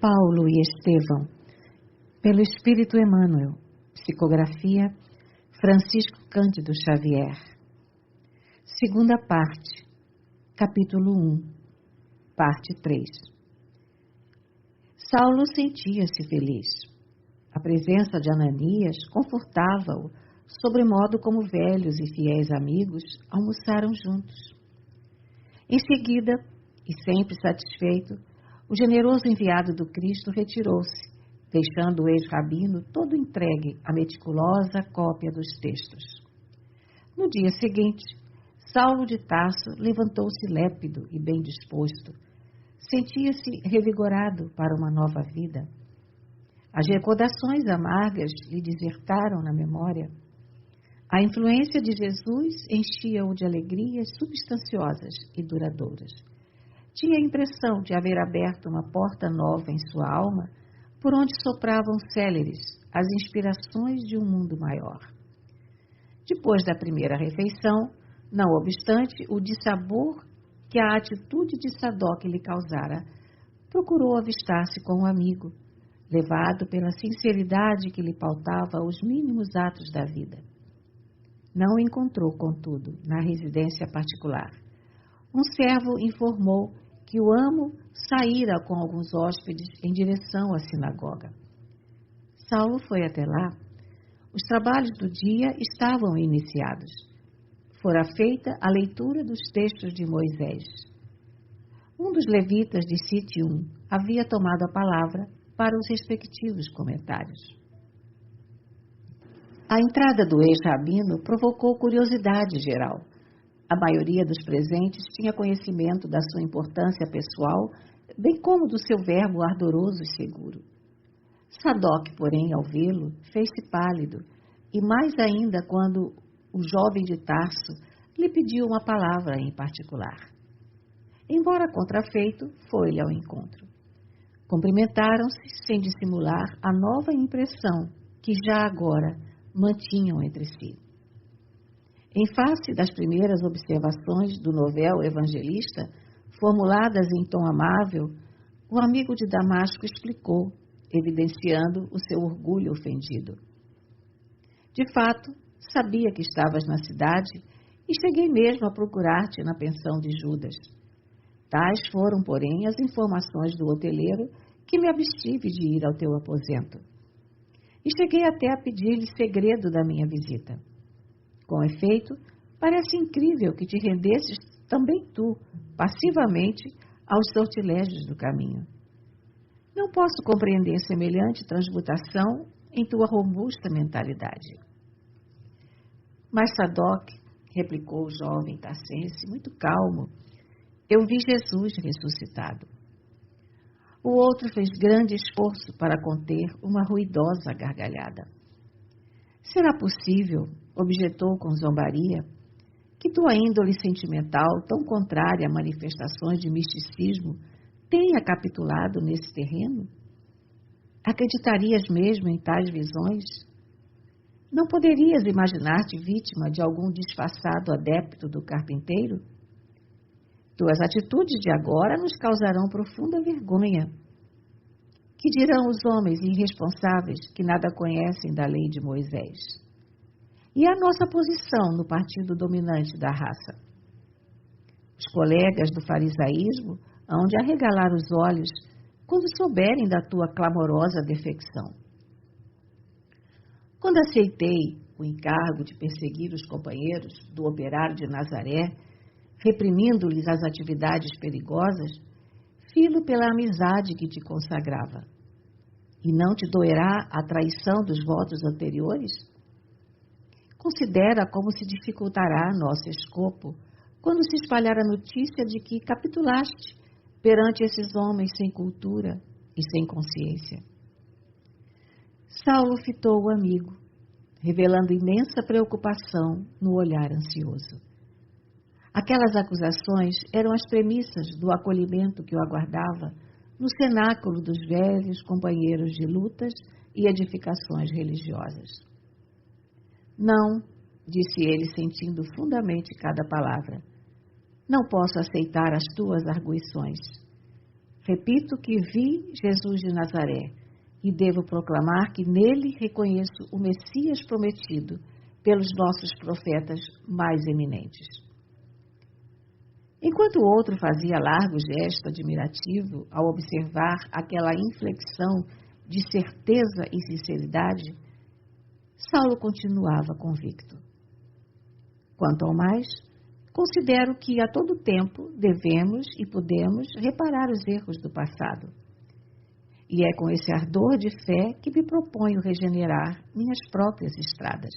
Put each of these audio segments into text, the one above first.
Paulo e Estevão, pelo Espírito Emmanuel, psicografia Francisco Cândido Xavier. Segunda parte, capítulo 1, parte 3. Saulo sentia-se feliz. A presença de Ananias confortava-o, sobremodo como velhos e fiéis amigos almoçaram juntos. Em seguida, e sempre satisfeito, o generoso enviado do Cristo retirou-se, deixando o ex-rabino todo entregue à meticulosa cópia dos textos. No dia seguinte, Saulo de Tarso levantou-se lépido e bem disposto. Sentia-se revigorado para uma nova vida. As recordações amargas lhe desertaram na memória. A influência de Jesus enchia-o de alegrias substanciosas e duradouras. Tinha a impressão de haver aberto uma porta nova em sua alma, por onde sopravam céleres as inspirações de um mundo maior. Depois da primeira refeição, não obstante o dissabor que a atitude de Sadoc lhe causara, procurou avistar-se com o amigo, levado pela sinceridade que lhe pautava os mínimos atos da vida. Não o encontrou, contudo, na residência particular. Um servo informou que o amo saíra com alguns hóspedes em direção à sinagoga. Saulo foi até lá. Os trabalhos do dia estavam iniciados. Fora feita a leitura dos textos de Moisés. Um dos levitas de Citium havia tomado a palavra para os respectivos comentários. A entrada do ex-rabino provocou curiosidade geral. A maioria dos presentes tinha conhecimento da sua importância pessoal, bem como do seu verbo ardoroso e seguro. Sadoc, porém, ao vê-lo, fez-se pálido, e mais ainda quando o jovem de Tarso lhe pediu uma palavra em particular. Embora contrafeito, foi-lhe ao encontro. Cumprimentaram-se sem dissimular a nova impressão que já agora mantinham entre si. Em face das primeiras observações do novel evangelista, formuladas em tom amável, o amigo de Damasco explicou, evidenciando o seu orgulho ofendido. De fato, sabia que estavas na cidade e cheguei mesmo a procurar-te na pensão de Judas. Tais foram, porém, as informações do hoteleiro que me abstive de ir ao teu aposento. E cheguei até a pedir-lhe segredo da minha visita. Com efeito, parece incrível que te rendesses também tu, passivamente, aos sortilégios do caminho. Não posso compreender semelhante transmutação em tua robusta mentalidade. Mas Sadoc, replicou o jovem tarsense, muito calmo, eu vi Jesus ressuscitado. O outro fez grande esforço para conter uma ruidosa gargalhada. Será possível, objetou com zombaria, que tua índole sentimental, tão contrária a manifestações de misticismo, tenha capitulado nesse terreno? Acreditarias mesmo em tais visões? Não poderias imaginar-te vítima de algum disfarçado adepto do carpinteiro? Tuas atitudes de agora nos causarão profunda vergonha. Que dirão os homens irresponsáveis que nada conhecem da lei de Moisés? E a nossa posição no partido dominante da raça? Os colegas do farisaísmo hão de arregalar os olhos quando souberem da tua clamorosa defecção. Quando aceitei o encargo de perseguir os companheiros do operário de Nazaré, reprimindo-lhes as atividades perigosas, fi-lo pela amizade que te consagrava. E não te doerá a traição dos votos anteriores? Considera como se dificultará nosso escopo quando se espalhar a notícia de que capitulaste perante esses homens sem cultura e sem consciência. Saulo fitou o amigo, revelando imensa preocupação no olhar ansioso. Aquelas acusações eram as premissas do acolhimento que o aguardava no cenáculo dos velhos companheiros de lutas e edificações religiosas. Não, disse ele, sentindo fundamente cada palavra, não posso aceitar as tuas arguições. Repito que vi Jesus de Nazaré e devo proclamar que nele reconheço o Messias prometido pelos nossos profetas mais eminentes. Enquanto o outro fazia largo gesto admirativo ao observar aquela inflexão de certeza e sinceridade, Saulo continuava convicto. Quanto ao mais, considero que a todo tempo devemos e podemos reparar os erros do passado. E é com esse ardor de fé que me proponho regenerar minhas próprias estradas.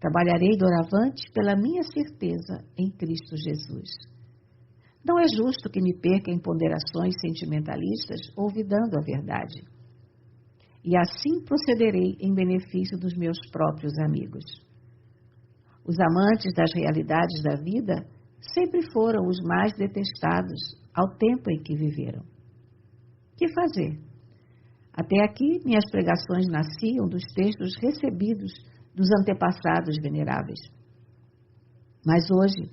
Trabalharei doravante pela minha certeza em Cristo Jesus. Não é justo que me perca em ponderações sentimentalistas, olvidando a verdade. E assim procederei em benefício dos meus próprios amigos. Os amantes das realidades da vida sempre foram os mais detestados ao tempo em que viveram. Que fazer? Até aqui, minhas pregações nasciam dos textos recebidos dos antepassados veneráveis. Mas hoje,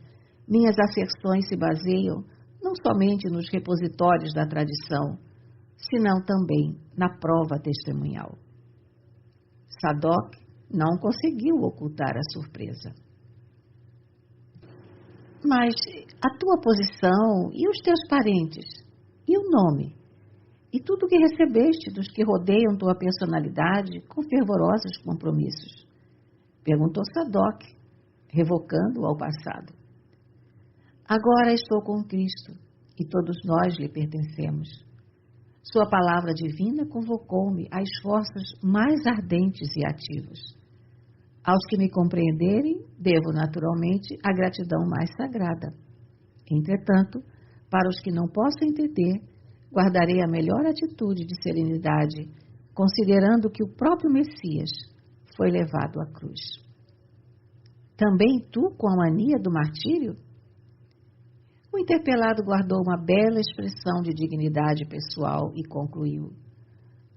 minhas asserções se baseiam não somente nos repositórios da tradição, senão também na prova testemunhal. Sadoc não conseguiu ocultar a surpresa. Mas a tua posição e os teus parentes, e o nome, e tudo o que recebeste dos que rodeiam tua personalidade com fervorosos compromissos? Perguntou Sadoc, revocando ao passado. Agora estou com Cristo, e todos nós lhe pertencemos. Sua palavra divina convocou-me a esforços mais ardentes e ativos. Aos que me compreenderem, devo naturalmente a gratidão mais sagrada. Entretanto, para os que não possam entender, guardarei a melhor atitude de serenidade, considerando que o próprio Messias foi levado à cruz. Também tu com a mania do martírio? O interpelado guardou uma bela expressão de dignidade pessoal e concluiu: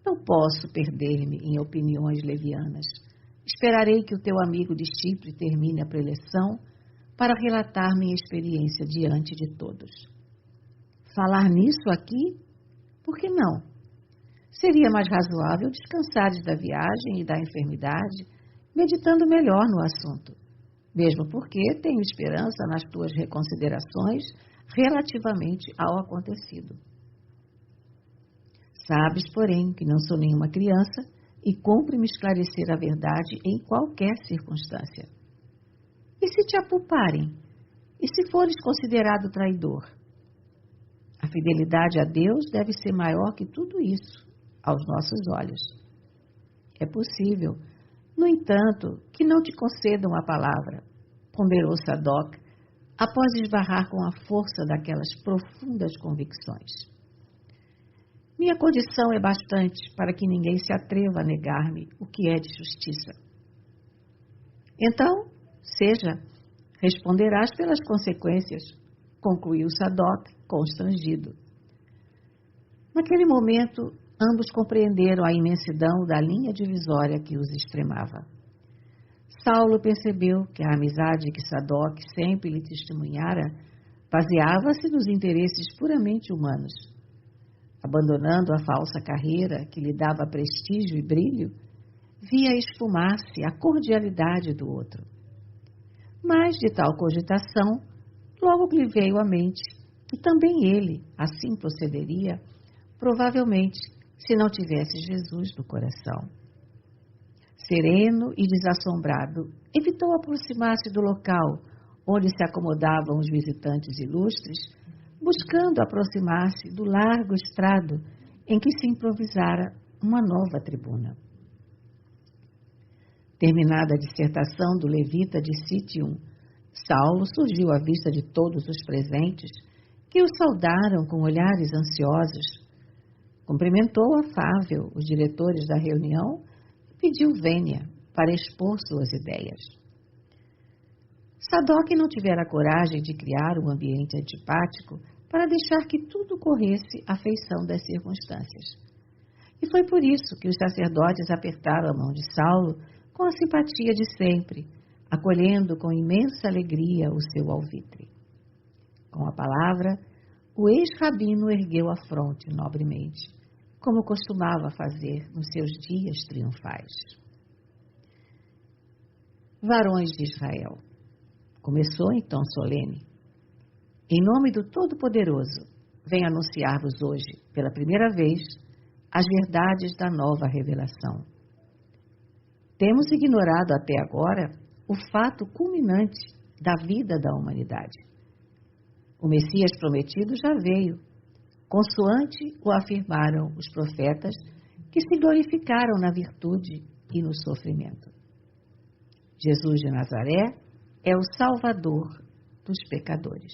não posso perder-me em opiniões levianas. Esperarei que o teu amigo de Chipre termine a preleção para relatar minha experiência diante de todos. Falar nisso aqui? Por que não? Seria mais razoável descansares da viagem e da enfermidade, meditando melhor no assunto, mesmo porque tenho esperança nas tuas reconsiderações relativamente ao acontecido. Sabes, porém, que não sou nenhuma criança e cumpre-me esclarecer a verdade em qualquer circunstância. E se te apuparem? E se fores considerado traidor? A fidelidade a Deus deve ser maior que tudo isso, aos nossos olhos. É possível, no entanto, que não te concedam a palavra, ponderou Sadoc, após esbarrar com a força daquelas profundas convicções. Minha condição é bastante para que ninguém se atreva a negar-me o que é de justiça. Então, seja, responderás pelas consequências, concluiu Sadoc, constrangido. Naquele momento, ambos compreenderam a imensidão da linha divisória que os extremava. Saulo percebeu que a amizade que Sadoc sempre lhe testemunhara baseava-se nos interesses puramente humanos. Abandonando a falsa carreira que lhe dava prestígio e brilho, via esfumar-se a cordialidade do outro. Mas de tal cogitação, logo lhe veio à mente que também ele assim procederia, provavelmente, se não tivesse Jesus no coração. Sereno e desassombrado, evitou aproximar-se do local onde se acomodavam os visitantes ilustres, buscando aproximar-se do largo estrado em que se improvisara uma nova tribuna. Terminada a dissertação do levita de Citium, Saulo surgiu à vista de todos os presentes, que o saudaram com olhares ansiosos. Cumprimentou afável os diretores da reunião e pediu vênia para expor suas ideias. Sadoc não tivera coragem de criar um ambiente antipático para deixar que tudo corresse à feição das circunstâncias. E foi por isso que os sacerdotes apertaram a mão de Saulo com a simpatia de sempre, acolhendo com imensa alegria o seu alvitre. Com a palavra, O ex-rabino ergueu a fronte nobremente, como costumava fazer nos seus dias triunfais. Varões de Israel, começou em tom solene, em nome do Todo-Poderoso, venho anunciar-vos hoje, pela primeira vez, as verdades da nova revelação. Temos ignorado até agora o fato culminante da vida da humanidade. O Messias prometido já veio, consoante o afirmaram os profetas que se glorificaram na virtude e no sofrimento. Jesus de Nazaré é o Salvador dos pecadores.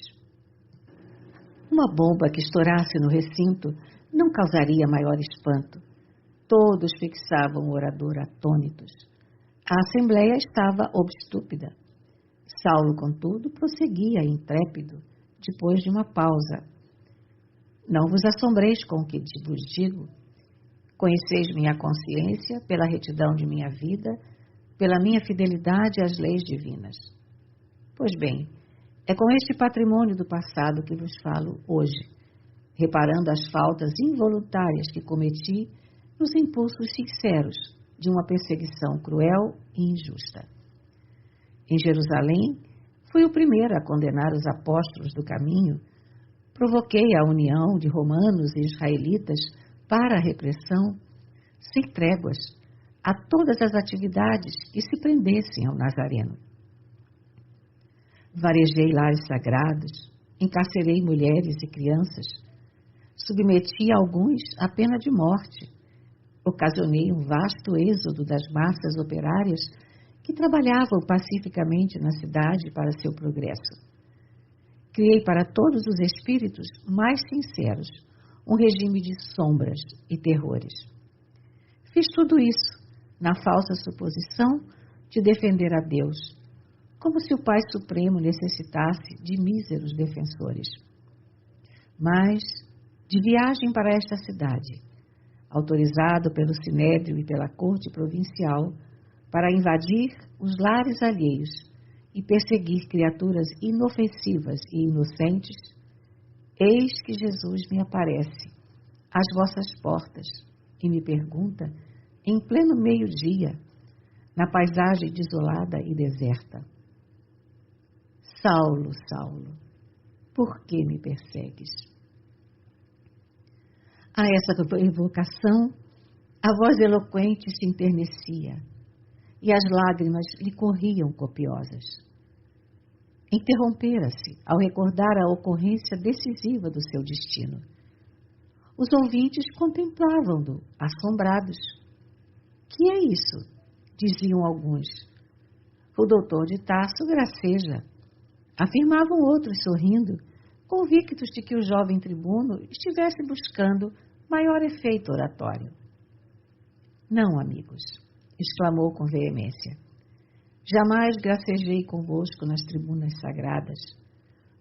Uma bomba que estourasse no recinto não causaria maior espanto. Todos fixavam o orador atônitos. A assembleia estava obstúpida. Saulo, contudo, prosseguia intrépido, depois de uma pausa. Não vos assombreis com o que vos digo. Conheceis minha consciência pela retidão de minha vida, pela minha fidelidade às leis divinas. Pois bem, é com este patrimônio do passado que vos falo hoje, reparando as faltas involuntárias que cometi nos impulsos sinceros de uma perseguição cruel e injusta. Em Jerusalém, fui o primeiro a condenar os apóstolos do caminho, provoquei a união de romanos e israelitas para a repressão, sem tréguas, a todas as atividades que se prendessem ao Nazareno. Varejei lares sagrados, encarcerei mulheres e crianças, submeti alguns à pena de morte, ocasionei um vasto êxodo das massas operárias que trabalhavam pacificamente na cidade para seu progresso. Criei para todos os espíritos mais sinceros um regime de sombras e terrores. Fiz tudo isso na falsa suposição de defender a Deus, como se o Pai Supremo necessitasse de míseros defensores. Mas, de viagem para esta cidade, autorizado pelo Sinédrio e pela Corte Provincial, para invadir os lares alheios e perseguir criaturas inofensivas e inocentes, eis que Jesus me aparece às vossas portas e me pergunta, em pleno meio-dia, na paisagem desolada e deserta: Saulo, Saulo, por que me persegues? A essa evocação, a voz eloquente se enternecia e as lágrimas lhe corriam copiosas. Interrompera-se ao recordar a ocorrência decisiva do seu destino. Os ouvintes contemplavam-no, assombrados. Que é isso? Diziam alguns. O doutor de Tarso graceja. Afirmavam outros sorrindo, convictos de que o jovem tribuno estivesse buscando maior efeito oratório. Não, amigos, exclamou com veemência. Jamais gracejei convosco nas tribunas sagradas.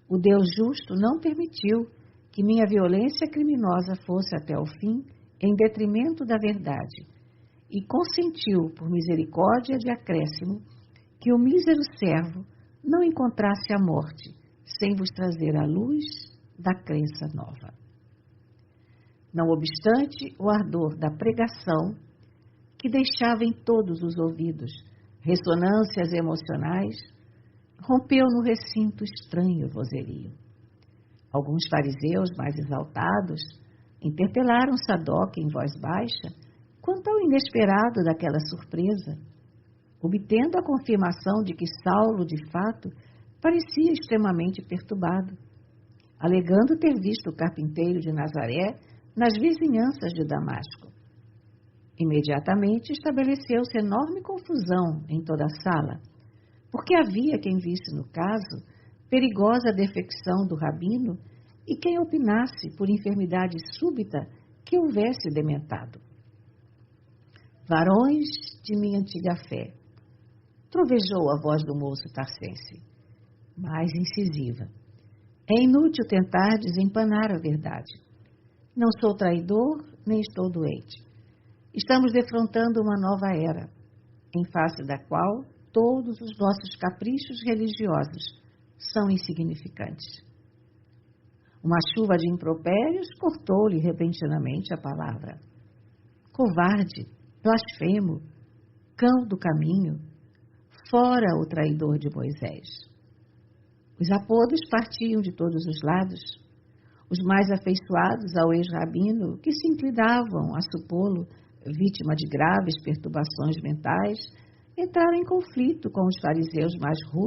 O Deus justo não permitiu que minha violência criminosa fosse até o fim em detrimento da verdade e consentiu, por misericórdia de acréscimo, que o mísero servo não encontrasse a morte sem vos trazer a luz da crença nova. Não obstante o ardor da pregação, que deixava em todos os ouvidos ressonâncias emocionais, rompeu no recinto estranho vozerio. Alguns fariseus mais exaltados interpelaram Sadoc em voz baixa quanto ao inesperado daquela surpresa, obtendo a confirmação de que Saulo, de fato, parecia extremamente perturbado, alegando ter visto o carpinteiro de Nazaré nas vizinhanças de Damasco. Imediatamente estabeleceu-se enorme confusão em toda a sala, porque havia quem visse no caso perigosa defecção do rabino e quem opinasse por enfermidade súbita que houvesse dementado. Varões de minha antiga fé, trovejou a voz do moço tarcense, mais incisiva. É inútil tentar desempanar a verdade. Não sou traidor, nem estou doente. Estamos defrontando uma nova era, em face da qual todos os nossos caprichos religiosos são insignificantes. Uma chuva de impropérios cortou-lhe repentinamente a palavra. Covarde, blasfemo, cão do caminho, fora o traidor de Moisés. Os apodos partiam de todos os lados. Os mais afeiçoados ao ex-rabino, que se inclinavam a supô-lo vítima de graves perturbações mentais, entraram em conflito com os fariseus mais rudes